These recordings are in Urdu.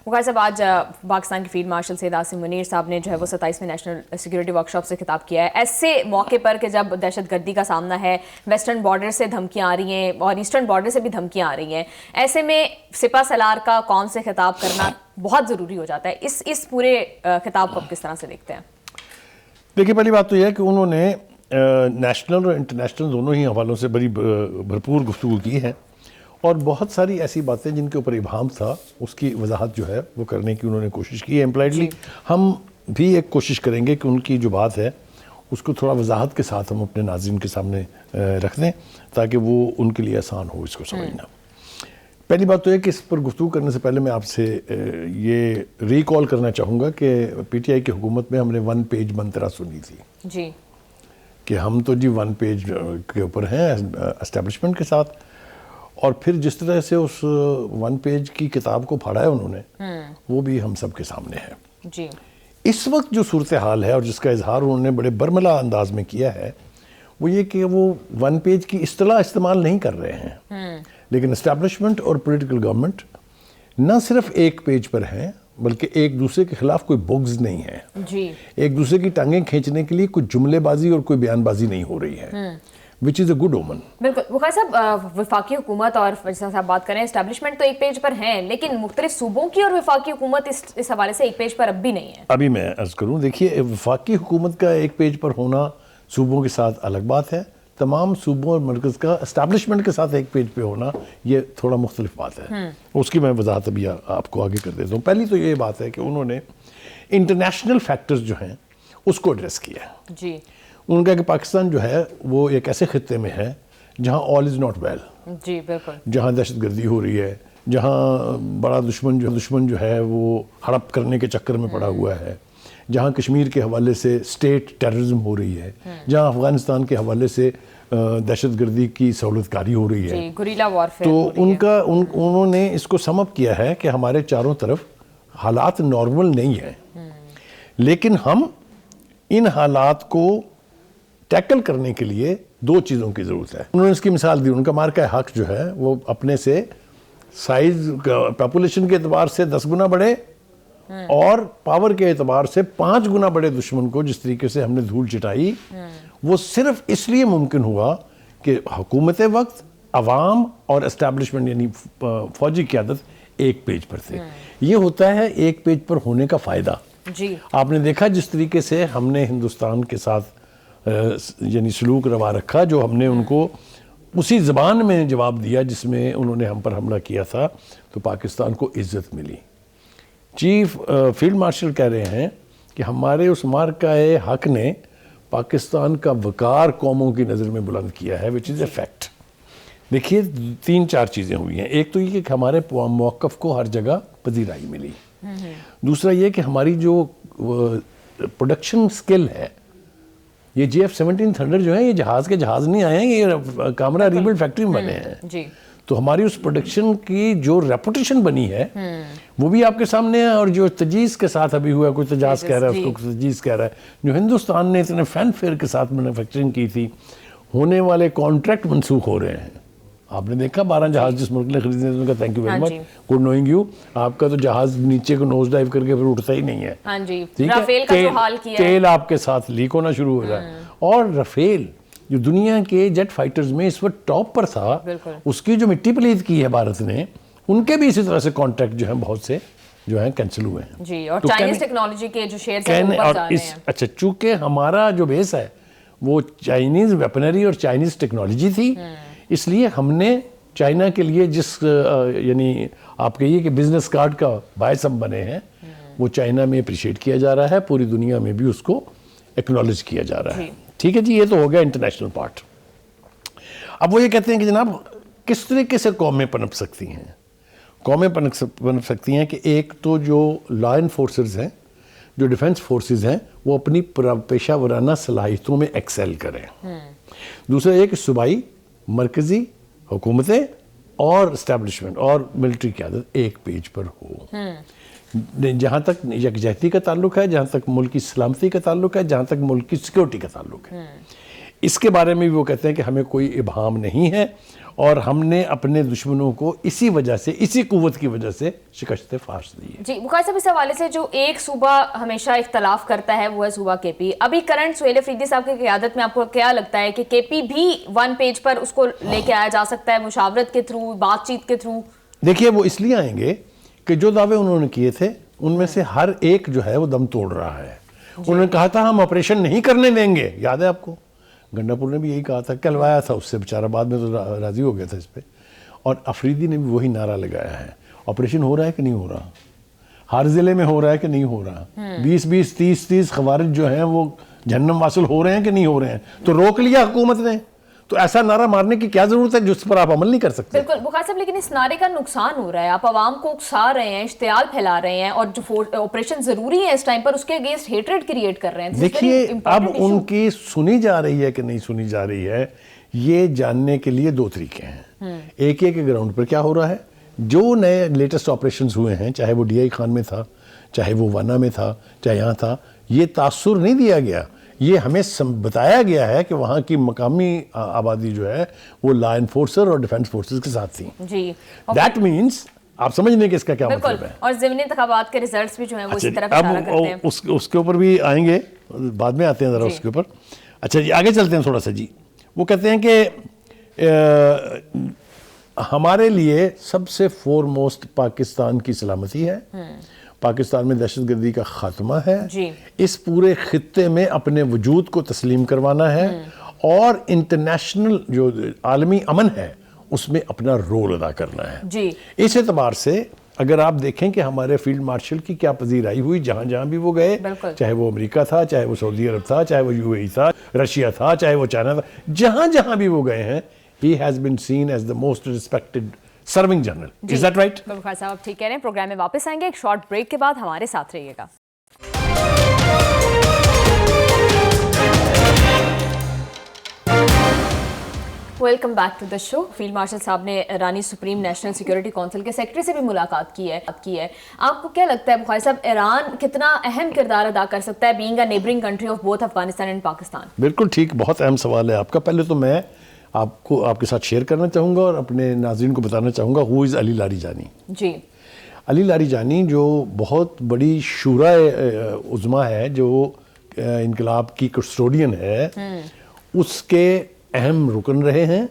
وقار صاحب، آج پاکستان کے فیلڈ مارشل سید عاصم منیر صاحب نے جو ہے وہ 27ویں نیشنل سیکورٹی ورکشاپ سے خطاب کیا ہے ایسے موقع پر کہ جب دہشت گردی کا سامنا ہے، ویسٹرن بارڈر سے دھمکیاں آ رہی ہیں اور ایسٹرن بارڈر سے بھی دھمکیاں آ رہی ہیں، ایسے میں سپہ سالار کا قوم سے خطاب کرنا بہت ضروری ہو جاتا ہے. اس پورے خطاب کو آپ کس طرح سے دیکھتے ہیں؟ دیکھیے، پہلی بات تو یہ ہے کہ انہوں نے نیشنل اور انٹرنیشنل دونوں ہی حوالوں سے بڑی بھرپور گفتگو کی ہے، اور بہت ساری ایسی باتیں جن کے اوپر ابہام تھا اس کی وضاحت جو ہے وہ کرنے کی انہوں نے کوشش کی ہے. امپلائڈلی ہم بھی ایک کوشش کریں گے کہ ان کی جو بات ہے اس کو تھوڑا وضاحت کے ساتھ ہم اپنے ناظرین کے سامنے رکھ دیں تاکہ وہ ان کے لیے آسان ہو اس کو سمجھنا. پہلی بات تو یہ کہ اس پر گفتگو کرنے سے پہلے میں آپ سے یہ ریکال کرنا چاہوں گا کہ پی ٹی آئی کی حکومت میں ہم نے 1 پیج منترا سنی تھی جی کہ ہم تو جی 1 پیج کے اوپر ہیں اسٹیبلشمنٹ کے ساتھ، اور پھر جس طرح سے اس 1 پیج کی کتاب کو پھاڑا ہے انہوں نے وہ بھی ہم سب کے سامنے ہے. جی اس وقت جو صورتحال ہے اور جس کا اظہار انہوں نے بڑے برملا انداز میں کیا ہے وہ یہ کہ وہ 1 پیج کی اصطلاح استعمال نہیں کر رہے ہیں، لیکن اسٹیبلشمنٹ اور پولیٹیکل گورنمنٹ نہ صرف 1 پیج پر ہیں بلکہ ایک دوسرے کے خلاف کوئی بغض نہیں ہے. جی ایک دوسرے کی ٹانگیں کھینچنے کے لیے کوئی جملے بازی اور کوئی بیان بازی نہیں ہو رہی ہے، which is a good omen. بالکل. وقار صاحب، وفاقی حکومت اور جیسا صاحب بات کریں اسٹیبلشمنٹ تو 1 پیج پر ہیں، لیکن مختلف صوبوں کی اور وفاقی حکومت اس حوالے سے 1 پیج پر اب بھی نہیں ہے. ابھی میں عرض کروں، دیکھیے وفاقی حکومت کا 1 پیج پر ہونا صوبوں کے ساتھ الگ بات ہے، تمام صوبوں اور مرکز کا اسٹیبلشمنٹ کے ساتھ 1 پیج پہ ہونا یہ تھوڑا مختلف بات ہے. اس کی میں وضاحت ابھی آپ کو آگے کر دیتا ہوں. پہلی تو یہ بات ہے کہ انہوں نے انٹرنیشنل فیکٹرز جو ہیں اس کو ایڈریس کیا ہے. جی انہوں نے کہا کہ پاکستان جو ہے وہ ایک ایسے خطے میں ہے جہاں آل از ناٹ ویل. جی بالکل. جہاں دہشت گردی ہو رہی ہے، جہاں بڑا دشمن جو ہے وہ ہڑپ کرنے کے چکر میں پڑا ہوا ہے، جہاں کشمیر کے حوالے سے اسٹیٹ ٹیررزم ہو رہی ہے، جہاں افغانستان کے حوالے سے دہشت گردی کی سہولت کاری ہو رہی ہے، گوریلا وارفیئر. تو انہوں نے اس کو سم اپ کیا ہے کہ ہمارے چاروں طرف حالات نارمل نہیں ہیں، لیکن ہم ان حالات کو ٹیکل کرنے کے لیے 2 چیزوں کی ضرورت ہے. انہوں نے اس کی مثال دی، ان کا مارکہ حق جو ہے وہ اپنے سے سائز پاپولیشن کے اعتبار سے 10 گنا بڑے اور پاور کے اعتبار سے 5 گنا بڑے دشمن کو جس طریقے سے ہم نے دھول چٹائی، وہ صرف اس لیے ممکن ہوا کہ حکومت وقت، عوام اور اسٹیبلشمنٹ یعنی فوجی قیادت 1 پیج پر تھے. یہ ہوتا ہے 1 پیج پر ہونے کا فائدہ. جی آپ نے دیکھا جس طریقے سے ہم نے ہندوستان کے ساتھ یعنی سلوک روا رکھا، جو ہم نے ان کو اسی زبان میں جواب دیا جس میں انہوں نے ہم پر حملہ کیا تھا، تو پاکستان کو عزت ملی. چیف فیلڈ مارشل کہہ رہے ہیں کہ ہمارے اس مارکہ حق نے پاکستان کا وقار قوموں کی نظر میں بلند کیا ہے، which is a fact. دیکھیے 3-4 چیزیں ہوئی ہیں. ایک تو یہ کہ ہمارے موقف کو ہر جگہ پذیرائی ملی. دوسرا یہ کہ ہماری جو پروڈکشن سکل ہے، یہ GF-17 تھنڈر جو ہے یہ جہاز کے جہاز نہیں آئے ہیں، یہ کامرہ ریبلڈ فیکٹری میں بنے ہیں. جی تو ہماری اس پروڈکشن کی جو ریپوٹیشن بنی ہے وہ بھی آپ کے سامنے ہے، اور جو تجیز کے ساتھ ابھی ہوا، کوئی تجاز کہہ رہا ہے، اس کو تجیز کہہ رہا ہے، جو ہندوستان نے اتنے فین فیئر کے ساتھ مینوفیکچرنگ کی تھی، ہونے والے کانٹریکٹ منسوخ ہو رہے ہیں. آپ نے دیکھا 12 جہاز جس ملک نے خریدنے ان کا thank you very much, good knowing you. آپ کا تو جہاز نیچے کو نوز ڈائیو کر کے پھر اٹھتا ہی نہیں ہے. ہاں جی، ٹھیک رافیل کا جو حال ہے، کیا تیل آپ کے ساتھ لیک ہونا شروع ہو رہا ہے. اور رافیل جو دنیا کے جیٹ فائٹرز میں اس وقت ٹاپ پر تھا، اس کی جو مٹی پلید کی ہے بھارت نے، ان کے بھی اسی طرح سے کانٹریکٹ جو ہیں بہت سے جو ہیں کینسل ہوئے ہیں. جی، اور چائنیز ٹیکنالوجی کے جو شیئرز ہیں اوپر جا رہے ہیں. اچھا، چونکہ ہمارا جو بیس ہے وہ چائنیز ویپنری اور چائنیز ٹیکنالوجی تھی، اس لیے ہم نے چائنا کے لیے جس یعنی آپ کہیے کہ بزنس کارڈ کا باعث ہم بنے ہیں، وہ چائنا میں اپریشیٹ کیا جا رہا ہے، پوری دنیا میں بھی اس کو ایکنالج کیا جا رہا ہے. ٹھیک ہے جی، یہ تو ہو گیا انٹرنیشنل پارٹ. اب وہ یہ کہتے ہیں کہ جناب کس طریقے سے قومیں پنپ سکتی ہیں. قومیں پنپ سکتی ہیں کہ ایک تو جو لا انفورسرز ہیں، جو ڈیفنس فورسز ہیں، وہ اپنی پیشہ ورانہ صلاحیتوں میں ایکسیل کریں. دوسرا یہ کہ صوبائی، مرکزی حکومتیں اور اسٹیبلشمنٹ اور ملٹری قیادت 1 پیج پر ہو. جہاں تک یکجہتی کا تعلق ہے، جہاں تک ملک کی سلامتی کا تعلق ہے، جہاں تک ملک کی سیکورٹی کا تعلق ہے، اس کے بارے میں بھی وہ کہتے ہیں کہ ہمیں کوئی ابہام نہیں ہے اور ہم نے اپنے دشمنوں کو اسی وجہ سے، اسی قوت کی وجہ سے شکست فارس دی ہے۔ جی بخاری صاحب، اس حوالے سے جو ایک صوبہ ہمیشہ اختلاف کرتا ہے وہ ہے صوبہ کے پی۔ ابھی کرنٹ سہیل افریدی صاحب کی قیادت میں آپ کو کیا لگتا ہے کہ کے پی بھی ون پیج پر اس کو لے کے آیا جا سکتا ہے مشاورت کے تھرو، بات چیت کے تھرو؟ دیکھیے وہ اس لیے آئیں گے کہ جو دعوے انہوں نے کیے تھے ان میں سے ہر ایک جو ہے وہ دم توڑ رہا ہے۔ انہوں نے کہا تھا ہم آپریشن نہیں کرنے دیں گے، یاد ہے آپ کو؟ گنڈا پور نے بھی یہی کہا تھا، کلوایا تھا اس سے بیچارہ، بعد میں تو راضی ہو گیا تھا اس پہ، اور افریدی نے بھی وہی نعرہ لگایا ہے۔ آپریشن ہو رہا ہے کہ نہیں ہو رہا؟ ہر ضلع میں ہو رہا ہے کہ نہیں ہو رہا؟ 20 30 خوارج جو ہیں وہ جہنم واصل ہو رہے ہیں کہ نہیں ہو رہے ہیں؟ تو روک لیا حکومت نے، تو ایسا نعرہ مارنے کی کیا ضرورت ہے جس پر آپ عمل نہیں کر سکتے؟ بالکل بخاری صاحب، لیکن اس نعرے کا نقصان ہو رہا ہے، آپ عوام کو اکسا رہے ہیں، اشتعال پھیلا رہے ہیں، اور جو آپریشن ضروری ہے اس ٹائم پر اس کے اگینسٹ ہیٹریڈ کریٹ کر رہے ہیں۔ دیکھیے اب ان کی سنی جا رہی ہے کہ نہیں سنی جا رہی ہے، یہ جاننے کے لیے دو طریقے ہیں۔ ایک یہ کہ گراؤنڈ پر کیا ہو رہا ہے، جو نئے لیٹسٹ آپریشنز ہوئے ہیں، چاہے وہ ڈی آئی خان میں تھا، چاہے وہ وانا میں تھا، چاہے یہاں تھا، یہ تاثر نہیں دیا گیا، یہ ہمیں بتایا گیا ہے کہ وہاں کی مقامی آبادی جو ہے وہ لا انفورسر اور ڈیفنس فورسز کے ساتھ تھیں۔ جی دیٹ مینس آپ سمجھنے کہ اس کا کیا مطلب ہے۔ اور ضمنی انتخابات کے ریزلٹس بھی جو ہیں وہ اسی طرف اشارہ کرتے ہیں۔ اب اس کے اوپر بھی آئیں گے، بعد میں آتے ہیں ذرا اس کے اوپر۔ اچھا جی آگے چلتے ہیں تھوڑا سا۔ جی وہ کہتے ہیں کہ ہمارے لیے سب سے فور موسٹ پاکستان کی سلامتی ہے، پاکستان میں دہشت گردی کا خاتمہ ہے، اس پورے خطے میں اپنے وجود کو تسلیم کروانا ہے، اور انٹرنیشنل جو عالمی امن ہے اس میں اپنا رول ادا کرنا ہے۔ جی اس اعتبار سے اگر آپ دیکھیں کہ ہمارے فیلڈ مارشل کی کیا پذیرائی ہوئی جہاں جہاں بھی وہ گئے، چاہے وہ امریکہ تھا، چاہے وہ سعودی عرب تھا، چاہے وہ یو اے ای تھا، رشیا تھا، چاہے وہ چائنا تھا، جہاں جہاں بھی وہ گئے ہیں he has been seen as the most respected serving general. Is that right? بخاری صاحب آپ ٹھیک کہہ رہے ہیں۔ پروگرام میں واپس آئیں گے ایک شارٹ بریک کے بعد، ہمارے ساتھ رہیے گا۔ Welcome back to the show. Field marshal صاحب نے ایرانی سپریم نیشنل سیکورٹی کونسل کے سیکرٹری سے بھی ملاقات کی ہے۔ آپ کو کیا لگتا ہے بخاری صاحب، ایران کتنا اہم کردار ادا کر سکتا ہے being a neighbouring country of both Afghanistan and Pakistan? بالکل ٹھیک، بہت اہم سوال ہے آپ کا۔ پہلے تو میں آپ کو آپ کے ساتھ شیئر کرنا چاہوں گا اور اپنے ناظرین کو بتانا چاہوں گا ہو از علی لاریجانی۔ جی علی لاریجانی جو بہت بڑی شورائے عظمیٰ ہے، جو انقلاب کی کسٹوڈین ہے، اس کے اہم رکن رہے ہیں،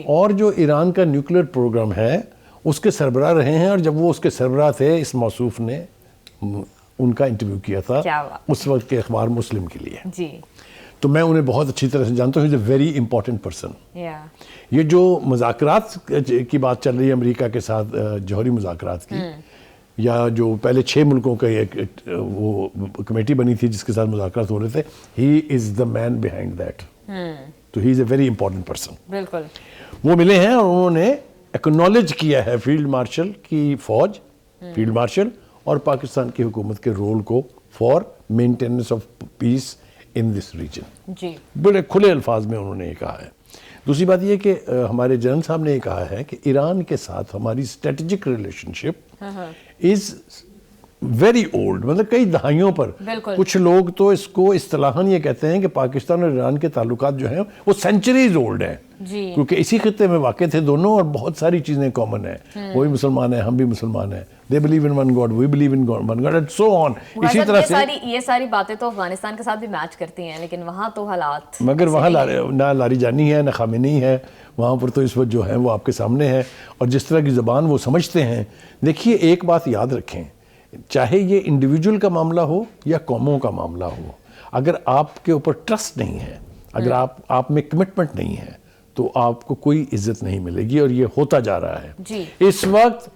اور جو ایران کا نیوکلیئر پروگرام ہے اس کے سربراہ رہے ہیں، اور جب وہ اس کے سربراہ تھے اس موصوف نے ان کا انٹرویو کیا تھا اس وقت کے اخبار مسلم کے لیے۔ جی تو میں انہیں بہت اچھی طرح سے جانتا ہوں، ویری امپورٹنٹ پرسن۔ یہ جو مذاکرات کی بات چل رہی ہے امریکہ کے ساتھ، جوہری مذاکرات کی، یا جو پہلے 6 ملکوں کا ایک وہ کمیٹی بنی تھی جس کے ساتھ مذاکرات ہو رہے تھے، ہی از دا مین بیہائنڈ دیٹ، تو ہی از اے ویری امپورٹنٹ پرسن۔ بالکل وہ ملے ہیں اور انہوں نے ایکنالج کیا ہے فیلڈ مارشل کی فوج، فیلڈ مارشل اور پاکستان کی حکومت کے رول کو for maintenance of peace in this region. جی بڑے کھلے الفاظ میں انہوں نے یہ کہا ہے۔ دوسری بات یہ کہ ہمارے جنرل صاحب نے یہ کہا ہے کہ ایران کے ساتھ ہماری strategic relation ship is very old, مطلب کئی دہائیوں پر۔ کچھ لوگ تو اس کو اصطلاحاً یہ کہتے ہیں کہ پاکستان اور ایران کے تعلقات جو ہیں وہ سینچریز اولڈ ہیں، کیونکہ اسی خطے میں واقع تھے دونوں، اور بہت ساری چیزیں کامن ہیں۔ وہ بھی مسلمان ہیں، ہم بھی مسلمان ہیں، they believe in one God, we believe in one God, and so on۔ اسی طرح سے یہ ساری باتیں تو افغانستان کے ساتھ بھی میچ کرتی ہیں، لیکن وہاں تو حالات، مگر وہاں نہ لاریجانی ہے نہ خامنئی ہے، وہاں پر تو اس وقت جو ہے وہ آپ کے سامنے ہے، اور جس طرح کی زبان وہ سمجھتے ہیں۔ دیکھیے ایک بات یاد رکھیں، چاہے یہ انڈیویجول کا معاملہ ہو یا قوموں کا معاملہ ہو، اگر آپ کے اوپر ٹرسٹ نہیں ہے، اگر آپ میں کمٹمنٹ نہیں ہے، تو آپ کو کوئی عزت نہیں ملے گی، اور یہ ہوتا جا رہا ہے۔ اس وقت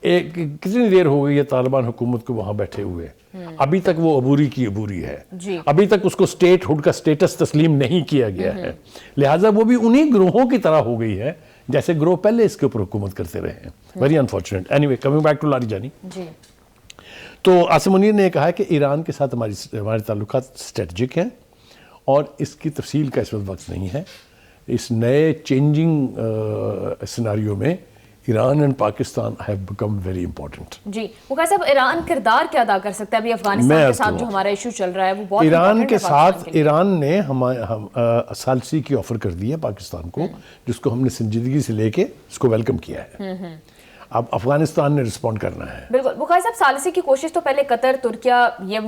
کتنی دیر ہو گئی ہے طالبان حکومت کو وہاں بیٹھے ہوئے، ابھی تک وہ عبوری کی عبوری ہے، ابھی تک اس کو اسٹیٹ ہوڈ کا سٹیٹس تسلیم نہیں کیا گیا ہے، لہٰذا وہ بھی انہی گروہوں کی طرح ہو گئی ہے جیسے گروہ پہلے اس کے اوپر حکومت کرتے رہے ہیں۔ Very unfortunate. Anyway, coming back to Larijani, تو عاصم منیر نے کہا کہ ایران کے ساتھ ہمارے تعلقات اسٹریٹجک ہیں، اور اس کی تفصیل کا اس وقت نہیں ہے۔ اس نئے چینجنگ سیناریو میں Iran and Pakistan have become very important. جی وقار صاحب، ایران کردار کیا ادا کر سکتا ہے ابھی افغانستان کے ساتھ جو ہمارا ایشو چل رہا ہے وہ بہت ایران کے ساتھ؟ ایران نے ثالثی کی آفر کر دی ہے پاکستان کو، جس کو ہم نے سنجیدگی سے لے کے اس کو ویلکم کیا ہے. اب افغانستان نے رسپونڈ کرنا ہے. بالکل. بخاری صاحب، ثالثی کی کوشش تو پہلے قطر، ترکیہ، یہ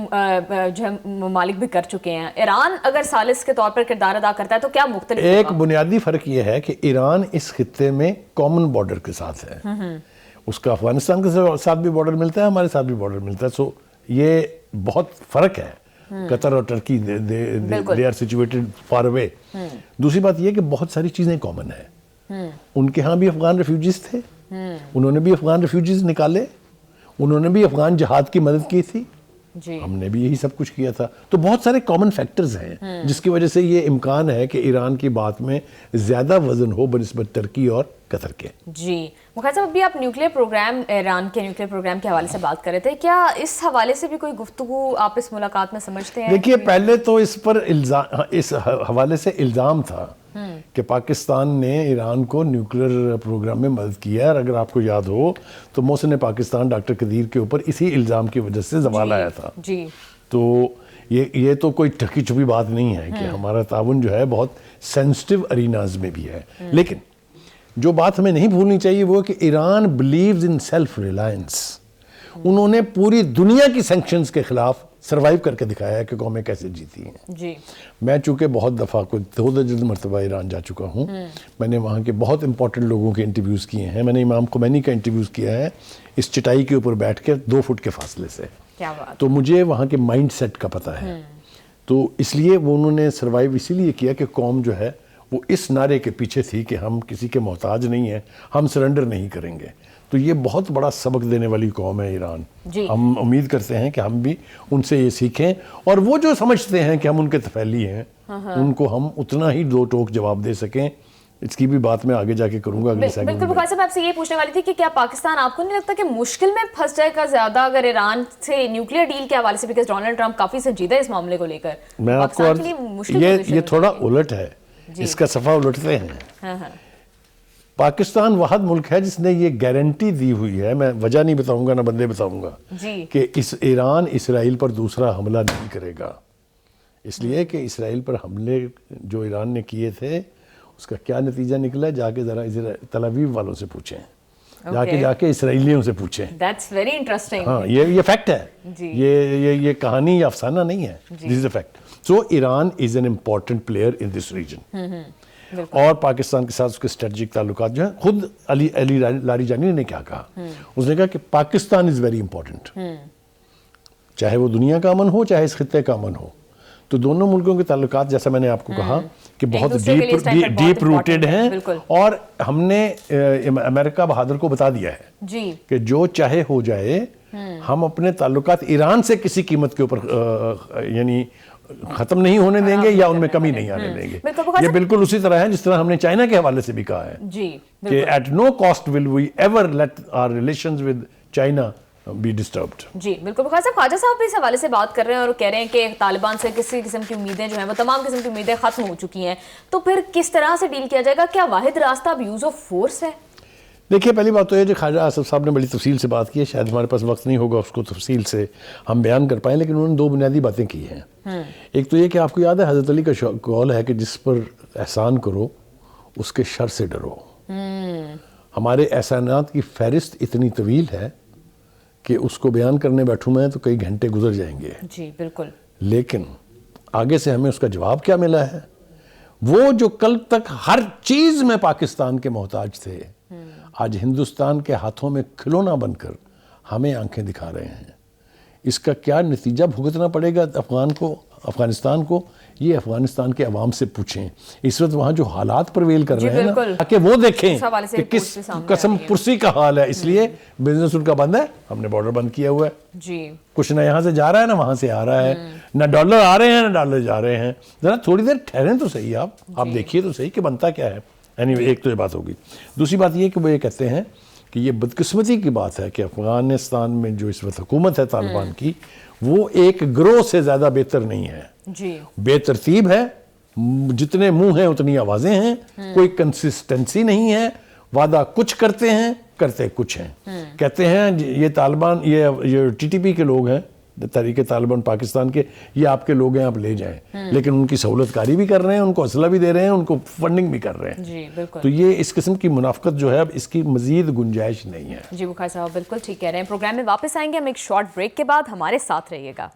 جو ہے ممالک بھی کر چکے ہیں. ایران اگر ثالث کے طور پر کردار ادا کرتا ہے تو کیا مختلف؟ ایک بنیادی فرق یہ ہے کہ ایران اس خطے میں کامن بارڈر کے ساتھ ہے. اس کا افغانستان کے ساتھ بھی بارڈر ملتا ہے، ہمارے ساتھ بھی بارڈر ملتا ہے. سو یہ بہت فرق ہے. قطر اور Turkey they are situated far away. دوسری بات یہ کہ بہت ساری چیزیں کامن ہیں. ان کے ہاں بھی افغان ریفیوجیز تھے، انہوں نے بھی افغان ریفیوجیز نکالے، انہوں نے بھی افغان جہاد کی مدد کی تھی، ہم نے بھی یہی سب کچھ کیا تھا. تو بہت سارے کامن فیکٹرز ہیں جس کی وجہ سے یہ امکان ہے کہ ایران کی بات میں زیادہ وزن ہو بنسبت ترکی اور قطر کے. جی مخیر صاحب، ابھی آپ نیوکلیر پروگرام، ایران کے نیوکلیر پروگرام کے حوالے سے بات کر رہے تھے. کیا اس حوالے سے بھی کوئی گفتگو آپ اس ملاقات میں سمجھتے ہیں؟ دیکھیے، پہلے تو اس پر اس حوالے سے الزام تھا کہ پاکستان نے ایران کو نیوکلیر پروگرام میں مدد کیا ہے. اور اگر آپ کو یاد ہو تو محسن پاکستان ڈاکٹر قدیر کے اوپر اسی الزام کی وجہ سے زوال آیا تھا. جی تو یہ تو کوئی ٹھکی چھپی بات نہیں ہے کہ ہمارا تعاون جو ہے بہت سینسٹیو اریناز میں بھی ہے. لیکن جو بات ہمیں نہیں بھولنی چاہیے وہ کہ Iran believes in self reliance. انہوں نے پوری دنیا کی سینکشنز کے خلاف سروائیو کر کے دکھایا ہے کہ قومیں کیسے جیتی ہیں. جی میں چونکہ بہت دفعہ کو 2 درجن مرتبہ ایران جا چکا ہوں. میں نے وہاں کے بہت امپورٹنٹ لوگوں کے انٹرویوز کیے ہیں. میں نے امام خمینی کا انٹرویوز کیا ہے اس چٹائی کے اوپر بیٹھ کے 2 فٹ کے فاصلے سے. کیا بات. تو مجھے وہاں کے مائنڈ سیٹ کا پتہ ہے. تو اس لیے وہ انہوں نے سروائیو اسی لیے کیا کہ قوم جو ہے وہ اس نعرے کے پیچھے تھی کہ ہم کسی کے محتاج نہیں ہیں، ہم سرنڈر نہیں کریں گے. تو یہ بہت بڑا سبق دینے والی قوم ہے ایران. ہم امید کرتے ہیں کہ ہم بھی ان سے یہ سیکھیں، اور وہ جو سمجھتے ہیں کہ ہم ان کے تفیلی ہیں ان کو ہم اتنا ہی 2 ٹوک جواب دے سکیں. اس کی بھی بات میں آگے جا کے کروں گا اگلے سیگمنٹ میں. بالکل. بخاری صاحب، آپ سے یہ پوچھنے والی تھی کہ کیا پاکستان آپ کو نہیں لگتا کہ مشکل میں پھنس جائے گا زیادہ اگر ایران سے نیوکلیر ڈیل کے حوالے سے، بیکاز ڈونلڈ ٹرمپ کافی سنجیدہ ہے اس معاملے کو لے کر. میں آپ کو یہ تھوڑا الٹ ہے، اس کا صفحہ الٹتے ہیں. پاکستان واحد ملک ہے جس نے یہ گارنٹی دی ہوئی ہے، میں وجہ نہیں بتاؤں گا نہ بندے بتاؤں گا، کہ ایران اسرائیل پر دوسرا حملہ نہیں کرے گا. اس لیے کہ اسرائیل پر حملے جو ایران نے کیے تھے اس کا کیا نتیجہ نکلا ہے جا کے ذرا تل اویو والوں سے پوچھیں، جا کے اسرائیلیوں سے پوچھیں. That's very interesting. ہاں، یہ فیکٹ ہے. یہ کہانی یا افسانہ نہیں ہے. This is a fact. So Iran is an important player in this region. اور پاکستان کے ساتھ اس کے اسٹریٹجک تعلقات جو ہیں، خود علی لاریجانی نے کیا کہا، اس نے کہا کہ پاکستان از ویری امپورٹنٹ. چاہے وہ دنیا کا امن ہو چاہے اس خطے کا امن ہو. تو دونوں ملکوں کے تعلقات، جیسا میں نے آپ کو کہا، کہ بہت ڈیپ روٹڈ ہیں. اور ہم نے امریکہ بہادر کو بتا دیا ہے کہ جو چاہے ہو جائے ہم اپنے تعلقات ایران سے کسی قیمت کے اوپر یعنی ختم نہیں ہونے دیں گے یا ان میں کمی نہیں آنے دیں گے. یہ بالکل اسی طرح ہے جس طرح ہم نے چائنا کے حوالے سے بھی کہا ہے کہ at no cost will we ever let our relations with China be disturbed. جی بالکل. بخاری صاحب، خواجہ صاحب بھی اس حوالے سے بات کر رہے ہیں اور کہہ رہے ہیں کہ طالبان سے کسی قسم کی امیدیں جو ہیں وہ تمام قسم کی امیدیں ختم ہو چکی ہیں. تو پھر کس طرح سے ڈیل کیا جائے گا؟ کیا واحد راستہ اب یوز آف فورس ہے؟ دیکھیے، پہلی بات تو یہ جو خواجہ آصف صاحب نے بڑی تفصیل سے بات کی ہے، شاید ہمارے پاس وقت نہیں ہوگا اس کو تفصیل سے ہم بیان کر پائیں، لیکن انہوں نے 2 بنیادی باتیں کی ہیں. ایک تو یہ کہ آپ کو یاد ہے حضرت علی کا قول ہے کہ جس پر احسان کرو اس کے شر سے ڈرو. ہمارے احسانات کی فہرست اتنی طویل ہے کہ اس کو بیان کرنے بیٹھوں میں تو کئی گھنٹے گزر جائیں گے. جی بالکل. لیکن آگے سے ہمیں اس کا جواب کیا ملا ہے؟ وہ جو کل تک ہر چیز میں پاکستان کے محتاج تھے، آج ہندوستان کے ہاتھوں میں کھلونا بن کر ہمیں آنکھیں دکھا رہے ہیں. اس کا کیا نتیجہ بھگتنا پڑے گا افغانستان کو، یہ افغانستان کے عوام سے پوچھیں. اس وقت وہاں جو حالات پرویل کر رہے ہیں نا، تاکہ وہ دیکھیں کہ کس قسم پرسی کا حال ہے. اس لیے بزنس ان کا بند ہے، ہم نے بارڈر بند کیا ہوا ہے. کچھ نہ یہاں سے جا رہا ہے نہ وہاں سے آ رہا ہے، نہ ڈالر آ رہے ہیں نہ ڈالر جا رہے ہیں. ذرا تھوڑی دیر ٹھہریں تو صحیح، آپ دیکھیے تو صحیح کہ بنتا کیا ہے. ایک تو یہ بات ہوگی. دوسری بات یہ کہ وہ یہ کہتے ہیں کہ یہ بدقسمتی کی بات ہے کہ افغانستان میں جو اس وقت حکومت ہے طالبان کی، وہ ایک گروہ سے زیادہ بہتر نہیں ہے. بے ترتیب ہے، جتنے منہ ہیں اتنی آوازیں ہیں، کوئی کنسسٹنسی نہیں ہے، وعدہ کچھ کرتے ہیں کرتے کچھ ہیں. کہتے ہیں یہ طالبان یہ ٹی ٹی پی کے لوگ ہیں, تحریک طالبان پاکستان کے, یہ آپ کے لوگ ہیں, آپ لے جائیں, لیکن ان کی سہولت کاری بھی کر رہے ہیں, ان کو اسلحہ بھی دے رہے ہیں, ان کو فنڈنگ بھی کر رہے ہیں. جی بالکل. تو یہ اس قسم کی منافقت جو ہے اب اس کی مزید گنجائش نہیں ہے. جی بخاری صاحب بالکل ٹھیک کہہ رہے ہیں. پروگرام میں واپس آئیں گے ہم ایک شارٹ بریک کے بعد, ہمارے ساتھ رہیے گا.